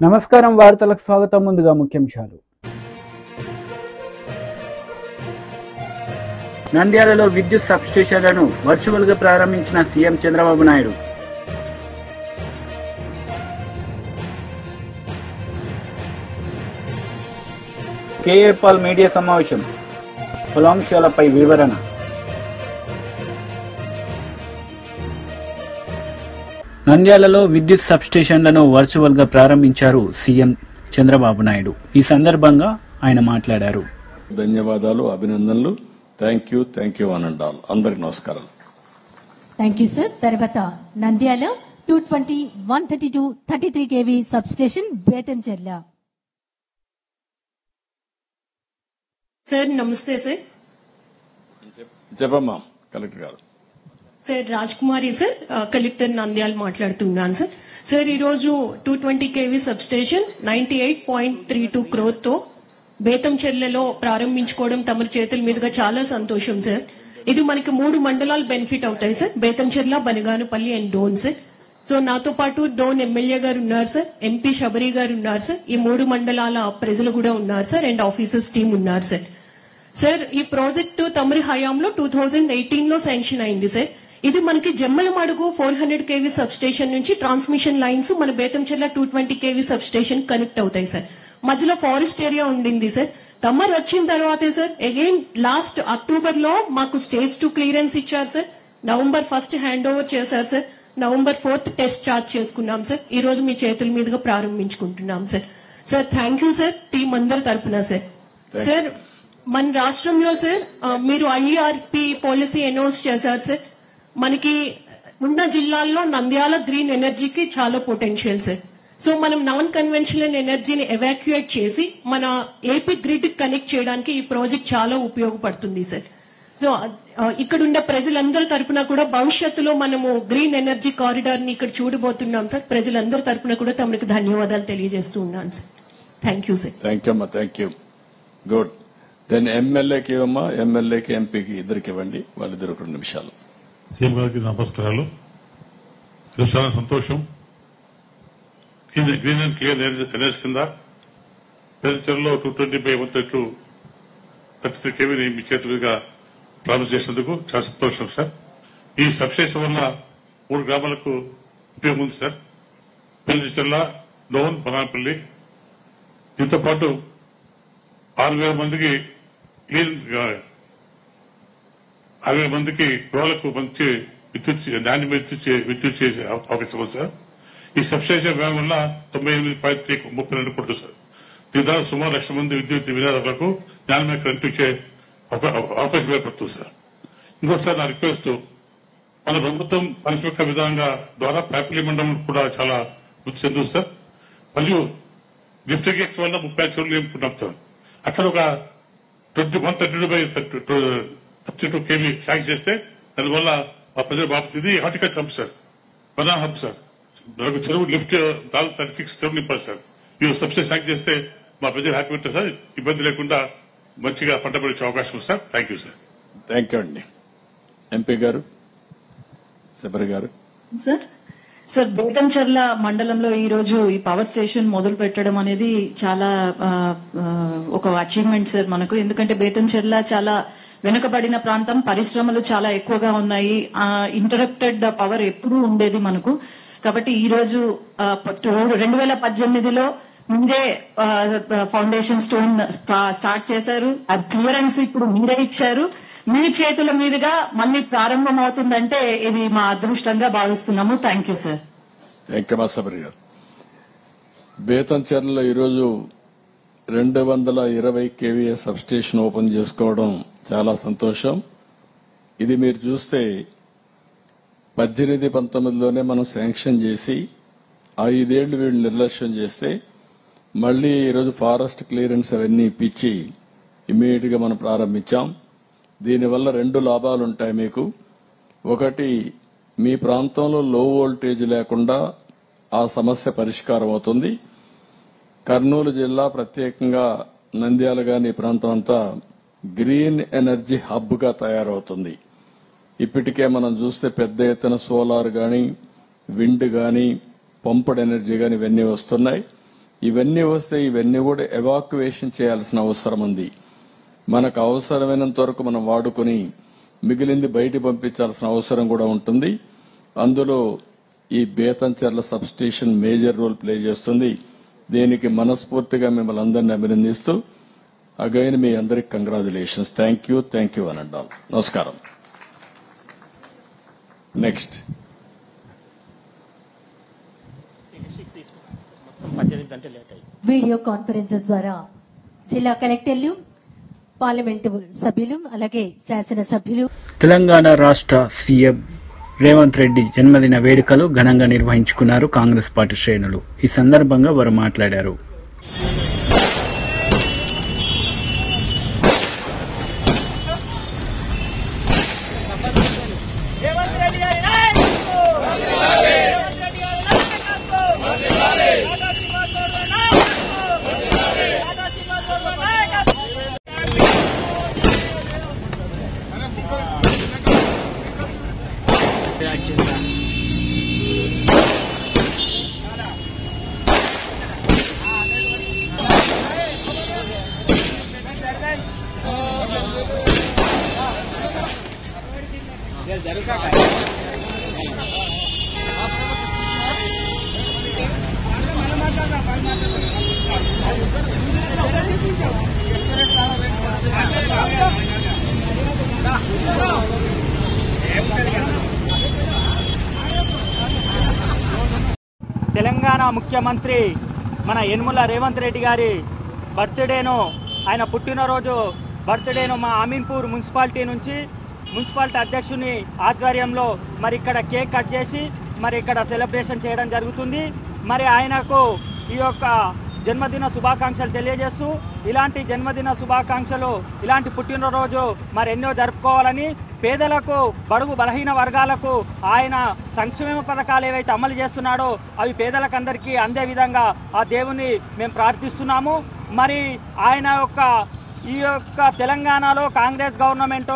నమస్కారం వార్తలకు స్వాగతం. ముందుగా ముఖ్యాంశాలు. నంద్యాలలో విద్యుత్ సబ్స్టేషన్లను వర్చువల్ గా ప్రారంభించిన CM Chandrababu Naidu. KA Paul media సమావేశం, పలాంశాలపై వివరణ. నంద్యాలలో విద్యుత్ సబ్స్టేషన్లను వర్చువల్ గా ప్రారంభించారు సీఎం చంద్రబాబు నాయుడు. ఈ సందర్భంగా ఆయన మాట్లాడారు. ధన్యవాదాలు, అభినందనలు. థ్యాంక్ యూ అనండాల్. అందరికి నమస్కారం. Thank you sir. తర్వాత Nandyal 220, 132, 33 kV substation Betamcherla. Sir నమస్తే సార్. చెప్పమ్మా కలెక్టర్ గారు. Sir Raj Kumari sir, collector Nandyal మాట్లాడుతున్నాను సార్. సార్ ఈ రోజు 220 kV సబ్స్టేషన్ 98.32 crore తో బేతంచెర్లలో ప్రారంభించుకోవడం తమరి చేతుల మీదుగా చాలా సంతోషం సార్. ఇది మనకి 3 మండలాలు బెనిఫిట్ అవుతాయి sir, Betamcherla, Banaganapalli and Dhone sir. So నాతో పాటు డోన్ ఎమ్మెల్యే గారు ఉన్నారు సార్, ఎంపీ శబరి గారు ఉన్నారు సార్, ఈ 3 మండలాల ప్రజలు కూడా ఉన్నారు సార్, అండ్ ఆఫీసర్స్ టీం ఉన్నారు సార్. సార్ ఈ ప్రాజెక్టు తమరి హయాంలో 2018లో శాంక్షన్ అయింది సార్. ఇది మనకి జమ్మలమడుగు 400 kV సబ్స్టేషన్ నుంచి ట్రాన్స్మిషన్ లైన్స్ మన బేతంచెర్ల 220 kV సబ్స్టేషన్ కనెక్ట్ అవుతాయి సార్. మధ్యలో ఫారెస్ట్ ఏరియా ఉండింది సార్. తమరు వచ్చిన తర్వాతే సార్ అగైన్ లాస్ట్ అక్టోబర్ లో మాకు స్టేజ్ 2 క్లియరెన్స్ ఇచ్చారు సార్. November 1 హ్యాండ్ ఓవర్ చేశారు సార్. November 4 టెస్ట్ చార్జ్ చేసుకున్నాం సార్. ఈ రోజు మీ చేతుల మీదుగా ప్రారంభించుకుంటున్నాం sir. Sir thank you sir, team అందరి తరపున సార్. సార్ మన రాష్ట్రంలో సార్ మీరు ఐఆర్పి పాలసీ అనౌన్స్ చేశారు సార్. మనకి ఉన్న జిల్లాల్లో నంద్యాల గ్రీన్ ఎనర్జీకి చాలా పొటెన్షియల్ సార్. సో మనం నాన్ కన్వెన్షనల్ ఎనర్జీని ఎవాక్యుయేట్ చేసి మన ఏపీ గ్రిడ్ కనెక్ట్ చేయడానికి ఈ ప్రాజెక్ట్ చాలా ఉపయోగపడుతుంది సార్. సో ఇక్కడ ఉన్న ప్రజలందరి తరపున కూడా భవిష్యత్తులో మనము గ్రీన్ ఎనర్జీ కారిడార్ ని ఇక్కడ చూడబోతున్నాం సార్. ప్రజలందరి తరపున కూడా తమకు ధన్యవాదాలు తెలియజేస్తూ ఉన్నాను sir. Thank you sir. Thank you అమ్మా, థ్యాంక్ యూ. గుడ్. దెన్ ఎమ్మెల్యేకి ఇవ్వమ్మా, ఎమ్మెల్యేకి ఎంపీకి ఇద్దరికి ఇవ్వండి, వాళ్ళిద్దరు 2 నిమిషాలు. సీఎం గారికి నమస్కారాలు. చాలా సంతోషం. గ్రీన్ అండ్ క్లియర్ ఎనర్జీ కింద బేతంచెర్లలో 220/132 33 kV మీ చేతులుగా ప్రారంభం చేసినందుకు చాలా సంతోషం సార్. ఈ సబ్స్టేషన్ వల్ల 3 గ్రామాలకు ఉపయోగం ఉంది సార్. బేతంచెర్ల, డోన్, బనాపల్లి. దీంతో పాటు 6,000 మందికి క్లీన్ 6,000 మందికి గృహాలకు మంచి నాణ్యమైన విద్యుత్ చేసే అవకాశం ఉంది సార్. ఈ సబ్స్టేషన్ వ్యయం వల్ల 98.32 కోట్లు సార్. దీని ద్వారా సుమారు 1,00,000 మంది విద్యుత్ వినియోగదారులకు నాణ్యమైన కరెంటు ఇచ్చే అవకాశం ఏర్పడుతుంది సార్. ఇంకోటిసారి నా రిక్వెస్ట్, మన ప్రభుత్వం పారిశ్రామిక విధానంగా ద్వారా ప్యాపిలీ మండలం కూడా చాలా వృద్ధి చెందుతుంది సార్. మరియు లిఫ్ట్ గేట్స్ వల్ల 30 చెరువులు నింపుకుంటాం సార్. అక్కడ ఒక 132/32 kV శాంక్షన్ చేస్తే దానివల్ల మా ప్రజల బాబు ఇది horticulture hub sir, banana hub sir. చెరువు లిఫ్ట్ 36 చెరువు నింపారు సార్. ఈ సబ్సిడీ శాంక్షన్ చేస్తే మా ప్రజలు హ్యాపీ ఉంటారు సార్. ఇబ్బంది లేకుండా మంచిగా పంట పండించే అవకాశం ఉంది sir. Thank you sir. Thank you అండి. ఎంపీ గారు, శబరి గారు. సార్ బేతంచెర్ల మండలంలో ఈ రోజు ఈ పవర్ స్టేషన్ మొదలు పెట్టడం అనేది చాలా ఒక అచీవ్మెంట్ సార్ మనకు. ఎందుకంటే బేతంచెర్ల చాలా వెనుకబడిన ప్రాంతం, పరిశ్రమలు చాలా ఎక్కువగా ఉన్నాయి, ఇంటరప్టెడ్ పవర్ ఎప్పుడూ ఉండేది మనకు. కాబట్టి ఈ రోజు 2018లో ముందే ఫౌండేషన్ స్టోన్ స్టార్ట్ చేశారు. ఆ క్లియరెన్స్ ఇప్పుడు మీరే ఇచ్చారు. మీ చేతుల మీదుగా మళ్ళీ ప్రారంభం అవుతుందంటే ఇది మా అదృష్టంగా భావిస్తున్నాము. Thank you sir. Thank you మా శబరి గారు. బేతంచెర్లలో ఈరోజు 220 kV సబ్స్టేషన్ ఓపెన్ చేసుకోవడం చాలా సంతోషం. ఇది మీరు చూస్తే 18-19లోనే మనం శాంక్షన్ చేసి 5 ఏళ్లు వీళ్ళు నిర్లక్ష్యం చేస్తే మళ్లీ ఈరోజు ఫారెస్ట్ క్లియరెన్స్ అవన్నీ ఇప్పించి ఇమ్మీడియట్ గా మనం ప్రారంభించాం. దీనివల్ల 2 లాభాలుంటాయి మీకు. ఒకటి, మీ ప్రాంతంలో లో వోల్టేజ్ లేకుండా ఆ సమస్య పరిష్కారం అవుతుంది. కర్నూలు జిల్లా, ప్రత్యేకంగా నంద్యాల గాని ప్రాంతం అంతా గ్రీన్ ఎనర్జీ హబ్ గా తయారవుతుంది. ఇప్పటికే మనం చూస్తే పెద్ద ఎత్తున సోలార్ గాని, విండ్ గాని, పంప్డ్ ఎనర్జీ గాని ఇవన్నీ వస్తున్నాయి. ఇవన్నీ వస్తే ఇవన్నీ కూడా ఎవాక్యువేషన్ చేయాల్సిన అవసరం ఉంది. మనకు అవసరమైనంత వరకు మనం వాడుకుని మిగిలింది బయట పంపించాల్సిన అవసరం కూడా ఉంటుంది. అందులో ఈ Betamcherla sub station major role play చేస్తుంది. దీనికి మనస్ఫూర్తిగా మిమ్మల్ని అందరినీ అభినందిస్తూ అగైన్ మీ అందరికి కంగ్రాచులేషన్స్. థ్యాంక్ యూ అని అంటాం. నమస్కారం. నెక్స్ట్ వీడియో కాన్ఫరెన్స్ ద్వారా జిల్లా కలెక్టర్లు, పార్లమెంటు సభ్యులు, అలాగే శాసనసభ్యులు, తెలంగాణ రాష్ట్ర సీఎం రేవంత్ రెడ్డి జన్మదిన వేడుకలు ఘనంగా నిర్వహించుకున్నారు కాంగ్రెస్ పార్టీ శ్రేణులు. ఈ సందర్భంగా వారు మాట్లాడారు. తెలంగాణ ముఖ్యమంత్రి మన యనుమల రేవంత్ రెడ్డి గారి బర్త్డేను, ఆయన పుట్టినరోజు బర్త్డేను మా అమీన్పూర్ మున్సిపాలిటీ నుంచి మున్సిపాలిటీ అధ్యక్షుని ఆధ్వర్యంలో మరి ఇక్కడ కేక్ కట్ చేసి మరి ఇక్కడ సెలబ్రేషన్ చేయడం జరుగుతుంది. మరి ఆయనకు ఈ యొక్క జన్మదిన శుభాకాంక్షలు తెలియజేస్తూ ఇలాంటి జన్మదిన శుభాకాంక్షలు, ఇలాంటి పుట్టినరోజు మరెన్నో జరుపుకోవాలని, పేదలకు, బడుగు బలహీన వర్గాలకు ఆయన సంక్షేమ పథకాలు ఏవైతే అమలు చేస్తున్నాడో అవి పేదలకందరికీ అందే విధంగా ఆ దేవుని మేము ప్రార్థిస్తున్నాము. మరి ఆయన ఈ యొక్క తెలంగాణలో కాంగ్రెస్ గవర్నమెంట్,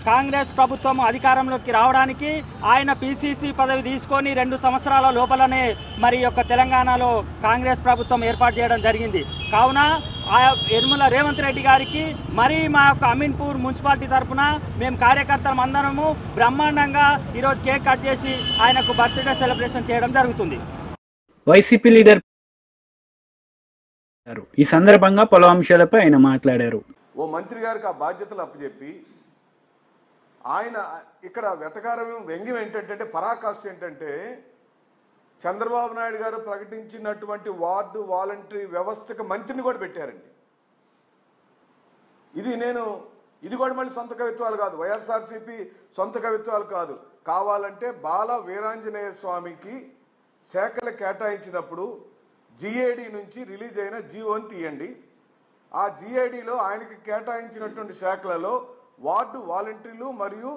కాంగ్రెస్ ప్రభుత్వం అధికారంలోకి రావడానికి ఆయన పిసిసి పదవి తీసుకొని 2 సంవత్సరాల లోపలనే మరి యొక్క తెలంగాణలో కాంగ్రెస్ ప్రభుత్వం ఏర్పాటు చేయడం జరిగింది. కావున యనుమల రేవంత్ రెడ్డి గారికి మరి మా యొక్క అమీన్పూర్ మున్సిపాలిటీ తరఫున మేము కార్యకర్తలం అందరము బ్రహ్మాండంగా ఈరోజు కేక్ కట్ చేసి ఆయనకు బర్త్డే సెలబ్రేషన్ చేయడం జరుగుతుంది. వైసీపీ లీడర్ ఈ సందర్భంగా పలు అంశాలపై ఆయన మాట్లాడారు. ఓ మంత్రి గారికి ఆ బాధ్యతలు అప్పచెప్పి ఆయన ఇక్కడ వెటకారం వ్యంగ్యం ఏంటంటే, పరాకాష్ఠ ఏంటంటే, చంద్రబాబు నాయుడు గారు ప్రకటించినటువంటి వార్డు వాలంటరీ వ్యవస్థకు మంత్రిని కూడా పెట్టారండి. ఇది కూడా మళ్ళీ సొంత కవిత్వాలు కాదు, వైఎస్ఆర్సీపీ సొంత కవిత్వాలు కాదు. కావాలంటే బాల వీరాంజనేయ స్వామికి శాఖలు కేటాయించినప్పుడు జిఏడి నుంచి రిలీజ్ అయిన జీవోని తీయండి. ఆ జిఏడిలో ఆయనకి కేటాయించినటువంటి శాఖలలో వార్డు వాలంటీర్లు మరియు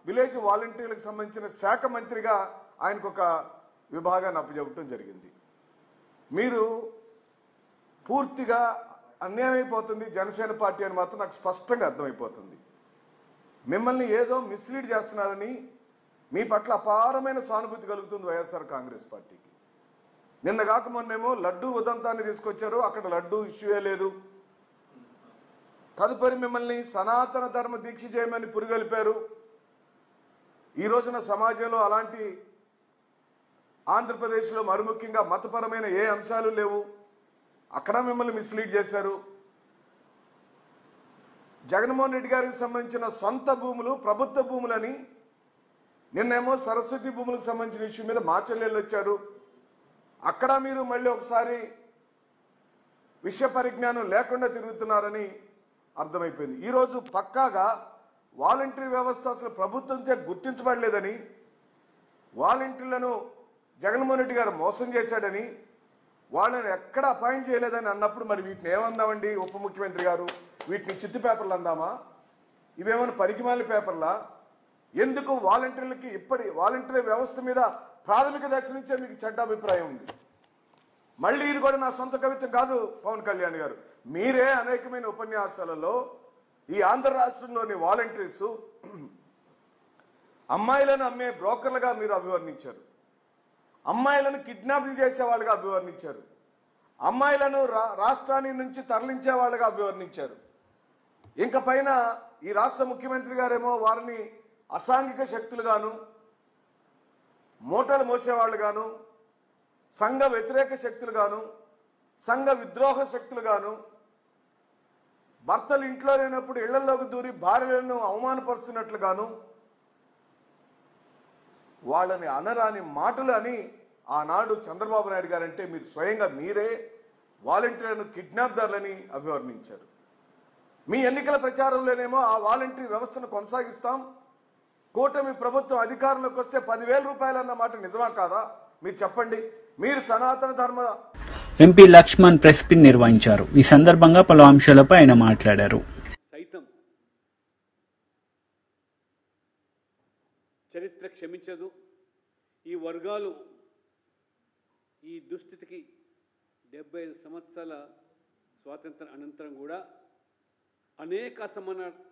విలేజ్ వాలంటీర్లకు సంబంధించిన శాఖ మంత్రిగా ఆయనకు ఒక విభాగాన్ని అప్పచెప్పడం జరిగింది. మీరు పూర్తిగా అన్యాయమైపోతుంది జనసేన పార్టీ అని మాత్రం నాకు స్పష్టంగా అర్థమైపోతుంది. మిమ్మల్ని ఏదో మిస్లీడ్ చేస్తున్నారని మీ పట్ల అపారమైన సానుభూతి కలుగుతుంది వైఎస్ఆర్ కాంగ్రెస్ పార్టీకి. నిన్న కాక మొన్నేమో లడ్డూ ఉదంతాన్ని తీసుకొచ్చారు, అక్కడ లడ్డూ ఇష్యూయే లేదు. తదుపరి మిమ్మల్ని సనాతన ధర్మ దీక్ష చేయమని పురుగొల్పారు. ఈ రోజున సమాజంలో అలాంటి ఆంధ్రప్రదేశ్లో మరి ముఖ్యంగా మతపరమైన ఏ అంశాలు లేవు, అక్కడ మిమ్మల్ని మిస్లీడ్ చేశారు. జగన్మోహన్ రెడ్డి గారికి సంబంధించిన సొంత భూములు ప్రభుత్వ భూములని, నిన్నేమో సరస్వతి భూములకు సంబంధించిన ఇష్యూ మీద మా చెల్లెళ్ళు వచ్చారు. అక్కడ మీరు మళ్ళీ ఒకసారి విషయ పరిజ్ఞానం లేకుండా తిరుగుతున్నారని అర్థమైపోయింది. ఈరోజు పక్కాగా వాలంటరీ వ్యవస్థ అసలు ప్రభుత్వంచే గుర్తించబడలేదని, వాలంటీర్లను జగన్మోహన్ రెడ్డి గారు మోసం చేశాడని, వాళ్ళని ఎక్కడ అపాయింట్ చేయలేదని అన్నప్పుడు మరి వీటిని ఏమందామండి ఉప ముఖ్యమంత్రి గారు? వీటిని చిత్తు పేపర్లు అందామా? ఇవేమైనా పనికిమాలిన పేపర్లా? ఎందుకు వాలంటీర్లకి వాలంటీర్ వ్యవస్థ మీద ప్రాథమిక దశ నుంచే మీకు చెడ్డ అభిప్రాయం ఉంది. మళ్ళీ ఇది కూడా నా సొంత కవిత్వం కాదు పవన్ కళ్యాణ్ గారు. మీరే అనేకమైన ఉపన్యాసాలలో ఈ ఆంధ్ర రాష్ట్రంలోని వాలంటీర్స్ అమ్మాయిలను అమ్మే బ్రోకర్లుగా మీరు అభివర్ణించారు. అమ్మాయిలను కిడ్నాప్లు చేసేవాళ్ళుగా అభివర్ణించారు, అమ్మాయిలను రాష్ట్రానికి నుంచి తరలించే వాళ్ళుగా అభివర్ణించారు. ఇంక పైన ఈ రాష్ట్ర ముఖ్యమంత్రి గారేమో వారిని అసాంఘిక శక్తులుగాను, మూటలు మోసేవాళ్ళుగాను, సంఘ వ్యతిరేక శక్తులుగాను, సంఘ విద్రోహ శక్తులుగాను, భర్తలు ఇంట్లో లేనప్పుడు ఇళ్లలోకి దూరి భార్యలను అవమానపరుస్తున్నట్లుగాను, వాళ్ళని అనరాని మాటలు అని ఆనాడు చంద్రబాబు నాయుడు గారంటే మీరు స్వయంగా మీరే వాలంటీర్లను కిడ్నాప్దారులని అభివర్ణించారు. మీ ఎన్నికల ప్రచారంలోనేమో ఆ వాలంటీర్ వ్యవస్థను కొనసాగిస్తాం, కూటమి ప్రభుత్వం అధికారంలోకి వస్తే 10,000 రూపాయలు అన్న మాట నిజమా కాదా? మీరు చెప్పండి. మీరు సనాతన ధర్మ ఎంపీ లక్ష్మణ్ ప్రెస్ పిన్ నిర్వహించారు. ఈ సందర్భంగా పలు అంశాలపై ఆయన మాట్లాడారు. సైతం చరిత్ర క్షమించదు. ఈ వర్గాలు ఈ దుస్థితికి 75 సంవత్సరాల స్వాతంత్ర అనంతరం కూడా అనేక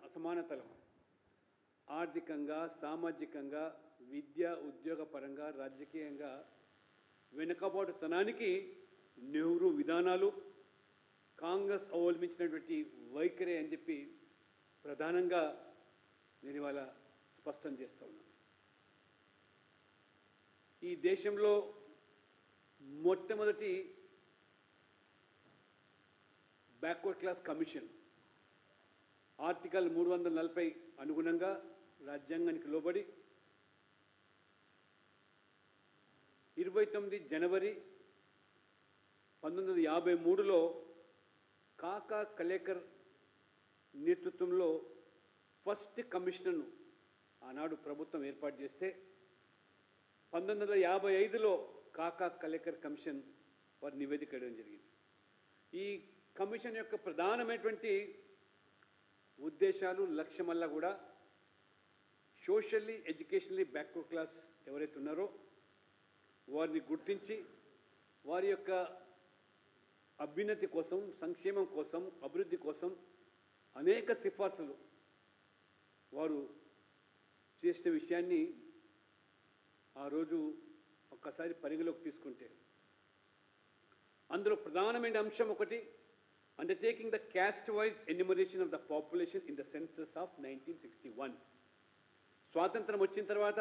అసమానతలు ఆర్థికంగా, సామాజికంగా, విద్య, ఉద్యోగపరంగా, రాజకీయంగా వెనుకబాటుతనానికి నెహ్రూ విధానాలు, కాంగ్రెస్ అవలంబించినటువంటి వైఖరి అని చెప్పి ప్రధానంగా నేను ఇవాళ స్పష్టం చేస్తా ఉన్నాను. ఈ దేశంలో మొట్టమొదటి బ్యాక్వర్డ్ క్లాస్ కమిషన్ ఆర్టికల్ 340 అనుగుణంగా రాజ్యాంగానికి లోబడి 29 జనవరి 1953లో కాకా కలేకర్ నేతృత్వంలో ఫస్ట్ కమిషన్ను ఆనాడు ప్రభుత్వం ఏర్పాటు చేస్తే 1955లో కాకా కలేకర్ కమిషన్ వారి నివేదిక ఇవ్వడం జరిగింది. ఈ కమిషన్ యొక్క ప్రధానమైనటువంటి ఉద్దేశాలు, లక్ష్యమల్లా కూడా సోషల్లీ, ఎడ్యుకేషనల్లీ బ్యాక్వర్డ్ క్లాస్ ఎవరైతే ఉన్నారో వారిని గుర్తించి వారి యొక్క అభ్యున్నతి కోసం, సంక్షేమం కోసం, అభివృద్ధి కోసం అనేక సిఫార్సులు వారు చేసిన విషయాన్ని ఆ రోజు ఒక్కసారి పరిగణలోకి తీసుకుంటే అందులో ప్రధానమైన అంశం ఒకటి, undertaking the caste-wise enumeration of the population in the census of 1961. స్వాతంత్రం వచ్చిన తర్వాత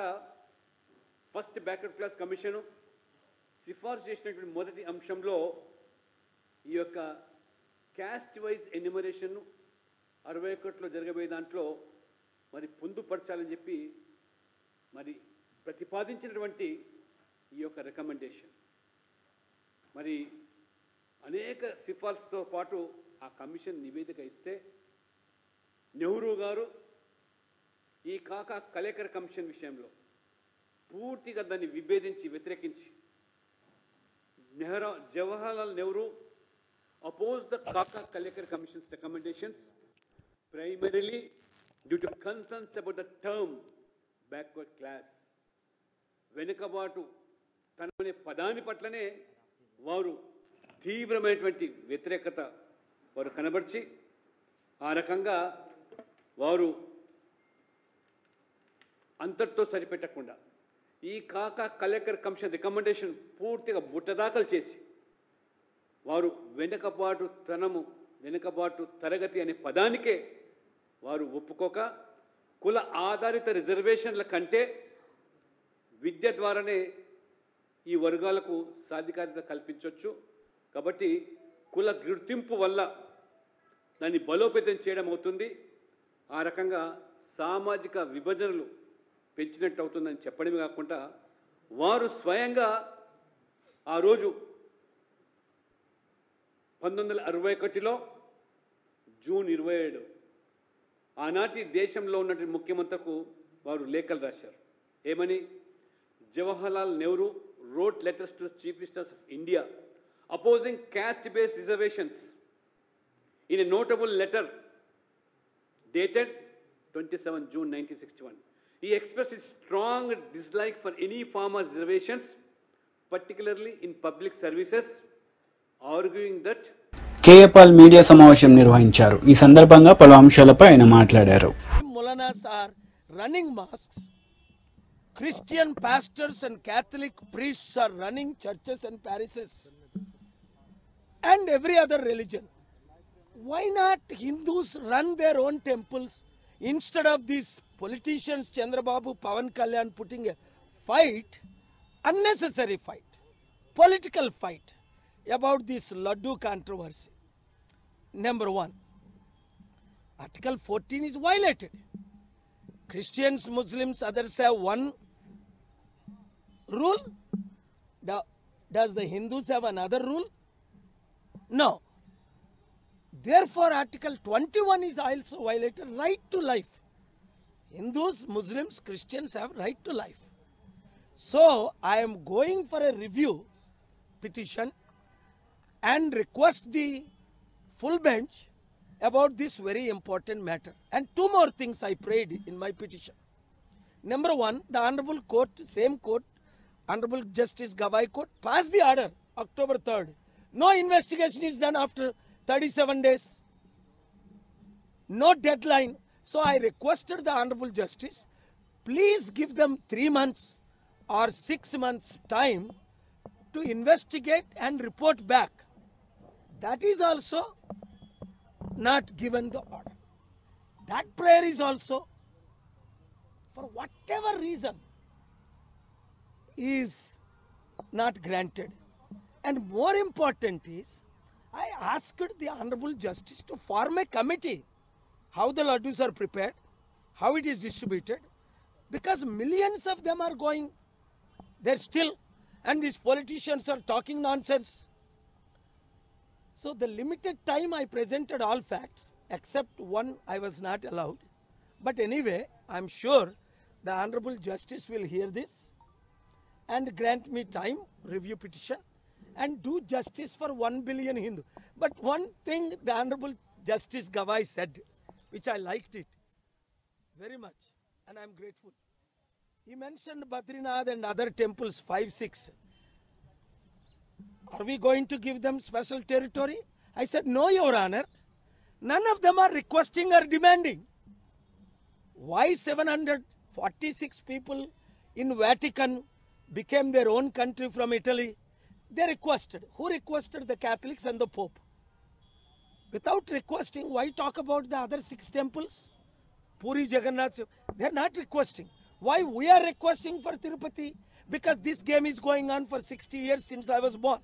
ఫస్ట్ బ్యాక్వర్డ్ క్లాస్ కమిషన్ సిఫార్సు చేసినటువంటి మొదటి అంశంలో ఈ యొక్క క్యాస్ట్ వైజ్ ఎన్యుమరేషన్ను 61లో జరగబోయే దాంట్లో మరి పొందుపరచాలని చెప్పి మరి ప్రతిపాదించినటువంటి ఈ యొక్క రికమెండేషన్ మరి అనేక సిఫార్సుతో పాటు ఆ కమిషన్ నివేదిక ఇస్తే నెహ్రూ గారు ఈ కాకా కలేకర్ కమిషన్ విషయంలో పూర్తిగా దాన్ని విభేదించి, వ్యతిరేకించి Jawaharlal Nehru opposed the Kaka Kalekar Commission's recommendations primarily due to concerns about the term backward class. వెనుకబాటు తననే పదాని పట్లనే వారు తీవ్రమైనటువంటి వ్యతిరేకత వారు కనబర్చి ఆ రకంగా వారు అంతటితో సరిపెట్టకుండా ఈ కాకా కలేకర్ కమిషన్ రికమెండేషన్ పూర్తిగా బుట్టదాఖలు చేసి వారు వెనుకబాటు తరగతి అనే పదానికే వారు ఒప్పుకోక కుల ఆధారిత రిజర్వేషన్ల కంటే విద్య ద్వారానే ఈ వర్గాలకు సాధికారిత కల్పించవచ్చు కాబట్టి కుల గుర్తింపు వల్ల దాన్ని బలోపేతం చేయడం అవుతుంది, ఆ రకంగా సామాజిక విభజనలు పెంచినట్టు అవుతుందని చెప్పడమే కాకుండా వారు స్వయంగా ఆ రోజు 1961లో జూన్ 27 ఆనాటి దేశంలో ఉన్నటువంటి ముఖ్యమంత్రికి వారు లేఖలు రాశారు. ఏమని? Jawaharlal Nehru wrote letters to the Chief Minister of India opposing caste-based reservations. In a notable letter dated 27 June 1961, he expressed his strong dislike for any form of reservations, particularly in public services, arguing that KA Paul media సమావేశం నిర్వహించారు. ఈ సందర్భంగా పలు అంశాలపై ఆయన మాట్లాడారు. Maulana are running mosques Christian pastors and Catholic priests are running churches and parishes and every other religion. Why not Hindus run their own temples instead of these politicians, Chandrababu, Pawan Kalyan, putting a fight, unnecessary fight, political fight about this Laddu controversy? Number one, Article 14 is violated. Christians, Muslims, others have one rule. Does the Hindus have another rule? No. Therefore, Article 21 is also violated. Right to life. Hindus, Muslims, Christians have right to life. So, I am going for a review petition and request the full bench about this very important matter. And two more things I prayed in my petition. Number one, the Honorable Court, same court, Honorable Justice Gawai Court, passed the order October 3rd. No investigation is done after 37 days. No deadline. So I requested the Honorable Justice, please give them 3 months or 6 months time to investigate and report back. That is also not given the order. That prayer is also, for whatever reason, is not granted. And more important is, I asked the Honorable Justice to form a committee, how the laddus are prepared, how it is distributed, because millions of them are going there still, and these politicians are talking nonsense. So the limited time I presented all facts, except one I was not allowed. But anyway, I am sure the Honorable Justice will hear this and grant me time, review petition, and do justice for 1 billion Hindu. But one thing the Honorable Justice Gawai said, which I liked it very much, and I am grateful. He mentioned Badrinath and other temples, 5, 6. Are we going to give them special territory? I said, no, Your Honor. None of them are requesting or demanding. Why 746 people in Vatican became their own country from Italy? They requested. Who requested? The Catholics and the Pope. Without requesting, why talk about the other 6 temples? Puri, Jagannath, they are not requesting. Why we are requesting for Tirupati? Because this game is going on for 60 years since I was born.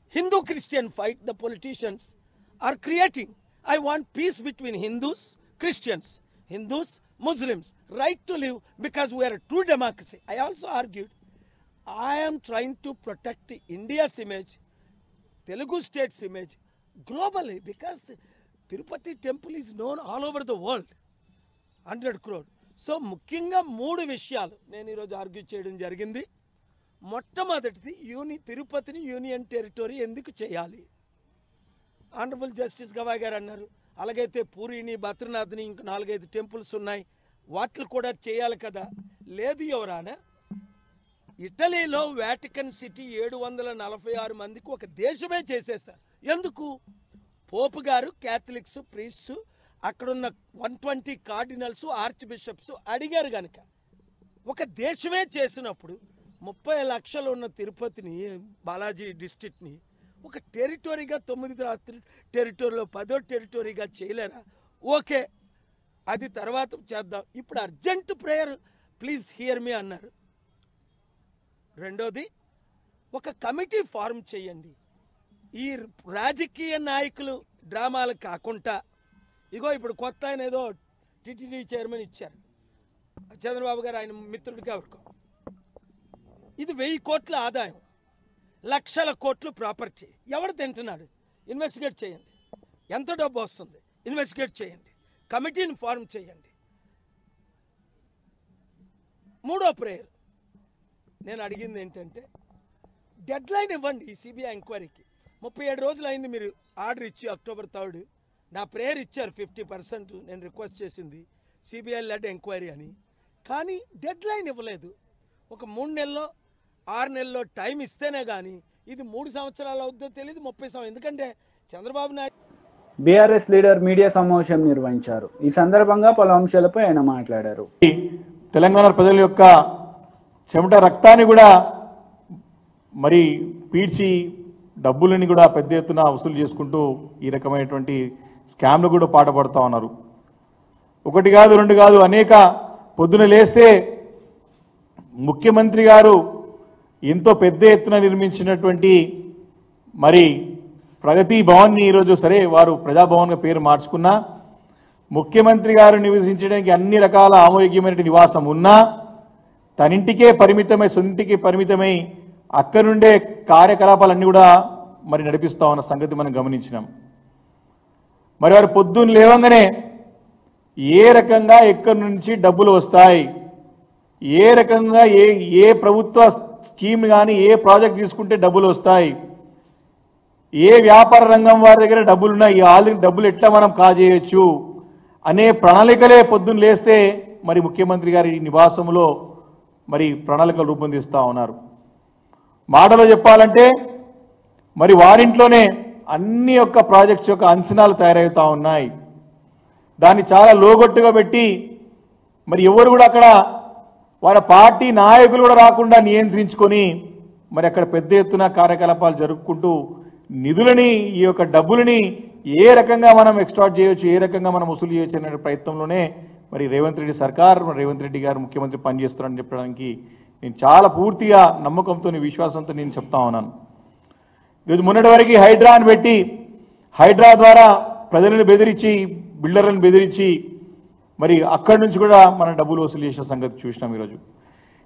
Hindu-Christian fight the politicians are creating. I want peace between Hindus, Christians, Hindus, Muslims, right to live because we are a true democracy. I also argued, I am trying to protect India's image, Telugu state's image, globally, because Tirupati temple is known all over the world. 100 crore. So ముఖ్యంగా 3 విషయాలు నేను ఈరోజు argue చేయడం జరిగింది. మొట్టమొదటిది తిరుపతిని union territory ఎందుకు చేయాలి? ఆనరబుల్ జస్టిస్ గవాయ్ గారు అన్నారు, అలాగైతే పూరిని, బద్రీనాథ్ని, ఇంక 4-5 టెంపుల్స్ ఉన్నాయి, వాటిని కూడా చేయాలి కదా. లేదు యువర్ ఆనర్, ఇటలీలో వాటికన్ సిటీ 746 మందికి ఒక దేశమే చేసేశారు. ఎందుకు? పోపు గారు, క్యాథలిక్స్, ప్రీస్ట్స్, అక్కడున్న 120 కార్డినల్స్, ఆర్చ్ బిషప్స్ అడిగారు కనుక ఒక దేశమే చేసినప్పుడు 30 లక్షలు ఉన్న తిరుపతిని, బాలాజీ డిస్ట్రిక్ట్ని ఒక టెరిటరీగా 9 టెరిటరీలో 10వ టెరిటరీగా చేయలేరా? ఓకే, అది తర్వాత చేద్దాం. ఇప్పుడు అర్జెంట్ ప్రేయర్, ప్లీజ్ హియర్ మీ అన్నారు. రెండోది, ఒక కమిటీ ఫార్మ్ చేయండి. ఈ రాజకీయ నాయకులు డ్రామాలు కాకుండా, ఇగో ఇప్పుడు కొత్త ఆయన ఏదో టీటీడీ చైర్మన్ ఇచ్చారు, చంద్రబాబు గారు, ఆయన మిత్రుడికి ఎవరికో. ఇది 1000 కోట్ల ఆదాయం, లక్షల కోట్లు ప్రాపర్టీ. ఎవడు తింటున్నాడు? ఇన్వెస్టిగేట్ చేయండి. ఎంత డబ్బు వస్తుంది? ఇన్వెస్టిగేట్ చేయండి. కమిటీని ఫార్మ్ చేయండి. మూడో ప్రేయర్ నేను అడిగింది ఏంటంటే, డెడ్ లైన్ ఇవ్వండి ఈ సిబిఐ ఎంక్వైరీకి. 37 రోజులు అయింది మీరు ఆర్డర్ ఇచ్చి, October 3rd నా ప్రేయర్ ఇచ్చారు 50%. నేను రిక్వెస్ట్ చేసింది సిబిఐ లెడ్ ఎంక్వైరీ అని, కానీ డెడ్ లైన్ ఇవ్వలేదు. ఒక 3 నెలల్లో 6 నెలల్లో టైం ఇస్తేనే కానీ ఇది 3 సంవత్సరాలు అవుతుందో తెలియదు, 30 సంవత్సరాలు. ఎందుకంటే Chandrababu Naidu BRS leader media సమావేశం నిర్వహించారు. ఈ సందర్భంగా పలు అంశాలపై ఆయన మాట్లాడారు. తెలంగాణ ప్రజల యొక్క చెమట రక్తాన్ని కూడా మరి పీడ్చి డబ్బులని కూడా పెద్ద ఎత్తున వసూలు చేసుకుంటూ ఈ రకమైనటువంటి స్కామ్లు కూడా పాటుపడుతూ ఉన్నారు. ఒకటి కాదు, రెండు కాదు, అనేక పొద్దున లేస్తే ముఖ్యమంత్రి గారు ఎంతో పెద్ద ఎత్తున నిర్మించినటువంటి మరి ప్రగతి భవన్ని ఈరోజు సరే వారు ప్రజాభవన్గా పేరు మార్చుకున్నా, ముఖ్యమంత్రి గారు నివసించడానికి అన్ని రకాల ఆమోగ్యమైన నివాసం ఉన్నా తనింటికే పరిమితమై సొంతికి పరిమితమై అక్కడి నుండే కార్యకలాపాలన్నీ కూడా మరి నడిపిస్తా ఉన్న సంగతి మనం గమనించినాం. మరి వారు పొద్దున్న లేవంగానే ఏ రకంగా ఎక్కడి నుంచి డబ్బులు వస్తాయి, ఏ రకంగా ఏ ప్రభుత్వ స్కీమ్ కానీ ఏ ప్రాజెక్ట్ తీసుకుంటే డబ్బులు వస్తాయి, ఏ వ్యాపార రంగం వారి దగ్గర డబ్బులున్నాయి, ఆల్రెడీ డబ్బులు ఎట్లా మనం కాజేయచ్చు అనే ప్రణాళికలే పొద్దున్న లేస్తే మరి ముఖ్యమంత్రి గారి నివాసంలో మరి ప్రణాళికలు రూపొందిస్తూ ఉన్నారు. మాటలో చెప్పాలంటే మరి వారింట్లోనే అన్ని యొక్క ప్రాజెక్ట్స్ యొక్క అంచనాలు తయారవుతూ ఉన్నాయి. దాన్ని చాలా లోగొట్టుగా పెట్టి మరి ఎవరు కూడా అక్కడ వారి పార్టీ నాయకులు కూడా రాకుండా నియంత్రించుకొని మరి అక్కడ పెద్ద ఎత్తున కార్యకలాపాలు జరుపుకుంటూ నిధులని ఈ యొక్క డబ్బులని ఏ రకంగా మనం ఎక్స్ట్రాక్ట్ చేయొచ్చు, ఏ రకంగా మనం వసూలు చేయొచ్చు అనే ప్రయత్నంలోనే మరి రేవంత్ రెడ్డి సర్కార్, రేవంత్ రెడ్డి గారు ముఖ్యమంత్రి పనిచేస్తున్నారని చెప్పడానికి నేను చాలా పూర్తిగా నమ్మకంతో విశ్వాసంతో నేను చెప్తా ఉన్నాను. ఈరోజు మొన్నటి వరకు హైడ్రాని పెట్టి హైడ్రా ద్వారా ప్రజలను బెదిరించి బిల్డర్లను బెదిరించి మరి అక్కడి నుంచి కూడా మనం డబ్బులు వసూలు చేసిన సంగతి చూసినాం ఈరోజు.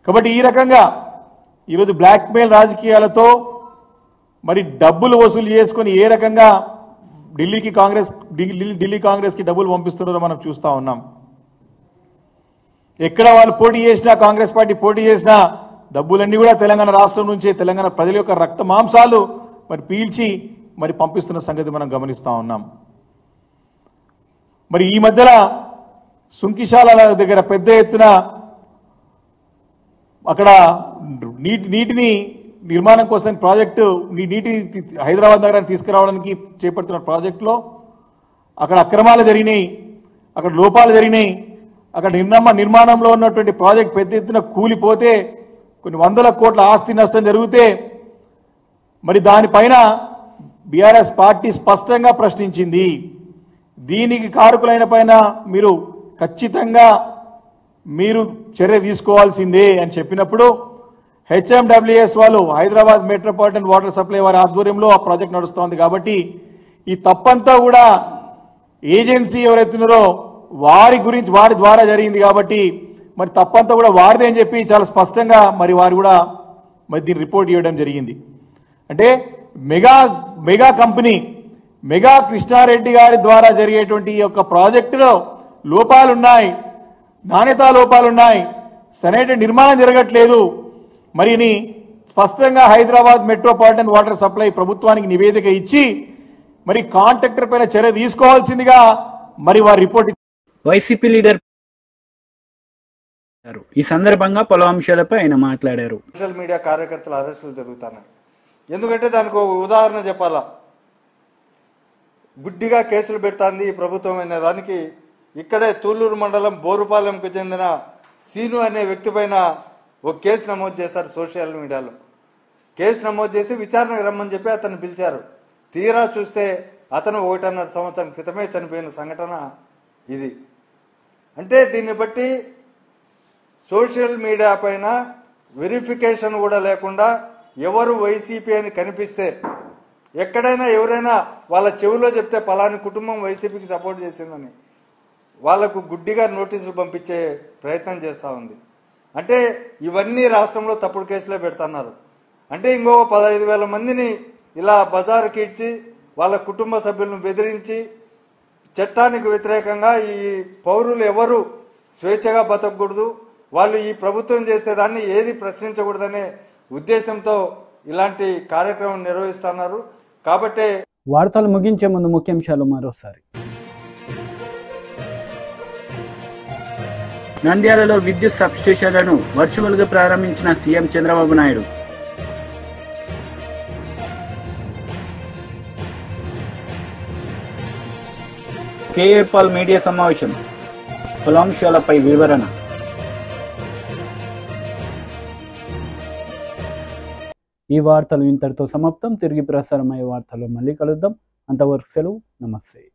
కాబట్టి ఈ రకంగా ఈరోజు బ్లాక్మెయిల్ రాజకీయాలతో మరి డబ్బులు వసూలు చేసుకొని ఏ రకంగా ఢిల్లీ కాంగ్రెస్కి డబ్బులు పంపిస్తున్నారో మనం చూస్తూ ఉన్నాం. ఎక్కడ వాళ్ళు పోటీ చేసినా, కాంగ్రెస్ పార్టీ పోటీ చేసినా డబ్బులన్నీ కూడా తెలంగాణ రాష్ట్రం నుంచే తెలంగాణ ప్రజల యొక్క రక్త మాంసాలు మరి పీల్చి మరి పంపిస్తున్న సంగతి మనం గమనిస్తూ ఉన్నాం. మరి ఈ మధ్యన సుంకిశాల దగ్గర పెద్ద ఎత్తున అక్కడ నీటిని నిర్మాణం కోసం ప్రాజెక్టు నీటిని హైదరాబాద్ నగరాన్ని తీసుకురావడానికి చేపడుతున్న ప్రాజెక్టులో అక్కడ అక్రమాలు జరిగినాయి, అక్కడ లోపాలు జరిగినాయి. అక్కడ నిర్మాణంలో ఉన్నటువంటి ప్రాజెక్ట్ పెద్ద ఎత్తున కూలిపోతే కొన్ని వందల కోట్ల ఆస్తి నష్టం జరిగితే మరి దానిపైన బీఆర్ఎస్ పార్టీ స్పష్టంగా ప్రశ్నించింది. దీనికి కారకులైన పైన మీరు ఖచ్చితంగా మీరు చర్య తీసుకోవాల్సిందే అని చెప్పినప్పుడు హెచ్ఎండబ్ల్యూఎస్ వాళ్ళు హైదరాబాద్ మెట్రోపాలిటన్ వాటర్ సప్లై వారి ఆధ్వర్యంలో ఆ ప్రాజెక్ట్ నడుస్తోంది. కాబట్టి ఈ తప్పంతా కూడా ఏజెన్సీ ఎవరైతున్నారో వారి ద్వారా జరిగింది. కాబట్టి మరి తప్పంతా కూడా వారిదే అని చెప్పి చాలా స్పష్టంగా మరి వారు కూడా మరి దీన్ని రిపోర్ట్ చేయడం జరిగింది. అంటే మెగా కంపెనీ మెగా కృష్ణారెడ్డి గారి ద్వారా జరిగేటువంటి ఈ యొక్క ప్రాజెక్టులో లోపాలున్నాయి, నాణ్యతా లోపాలున్నాయి, సరైన నిర్మాణం జరగట్లేదు. మరిని స్పష్టంగా హైదరాబాద్ మెట్రోపాలిటన్ వాటర్ సప్లై ప్రభుత్వానికి నివేదిక ఇచ్చి మరి కాంట్రాక్టర్ పైన చర్య తీసుకోవాల్సిందిగా మరి వారి రిపోర్ట్ వైసీపీ లీడర్ ఈ సందర్భంగా పలు అంశాలపై ఆయన మాట్లాడారు. సోషల్ మీడియా కార్యకర్తల అరెస్టులు జరుగుతున్నాయి. ఎందుకంటే దానికి ఒక ఉదాహరణ చెప్పాలా, గుడ్డిగా కేసులు పెడుతుంది ఈ ప్రభుత్వం అనే దానికి ఇక్కడే తూళ్ళూరు మండలం బోరుపాలెంకు చెందిన సీను అనే వ్యక్తి పైన ఒక కేసు నమోదు చేశారు. సోషల్ మీడియాలో కేసు నమోదు చేసి విచారణకు రమ్మని చెప్పి అతను పిలిచారు. తీరా చూస్తే అతను 1.5 సంవత్సరం క్రితమే చనిపోయిన సంఘటన ఇది. అంటే దీన్ని బట్టి సోషల్ మీడియా పైన వెరిఫికేషన్ కూడా లేకుండా ఎవరు వైసీపీ అని కనిపిస్తే ఎక్కడైనా ఎవరైనా వాళ్ళ చెవిలో చెప్తే పలాని కుటుంబం వైసీపీకి సపోర్ట్ చేసిందని వాళ్లకు గుడ్డిగా నోటీసులు పంపించే ప్రయత్నం చేస్తూ ఉంది. అంటే ఇవన్నీ రాష్ట్రంలో తప్పుడు కేసులే పెడుతున్నారు. అంటే ఇంకో 15,000 మందిని ఇలా బజారుకి ఇచ్చి వాళ్ళ కుటుంబ సభ్యులను బెదిరించి చట్టానికి వ్యతిరేకంగా ఈ పౌరులు ఎవరు స్వేచ్ఛగా బతకూడదు, వాళ్ళు ఈ ప్రభుత్వం చేసేదాన్ని ఏది ప్రశ్నించకూడదనే ఉద్దేశంతో ఇలాంటి కార్యక్రమం నిర్వహిస్తున్నారు. కాబట్టి వార్తలు ముగించే ముందు ముఖ్యాంశాలు మరోసారి. నంద్యాలలో విద్యుత్ సబ్స్టేషన్లను వర్చువల్ గా ప్రారంభించిన CM Chandrababu Naidu. KA Paul media సమావేశం, పలు అంశాలపై వివరణ. ఈ వార్తలు ఇంతటితో సమాప్తం. తిరిగి ప్రసారమయ్యే వార్తలు మళ్ళీ కలుద్దాం. అంతవరకు సెలవు. నమస్తే.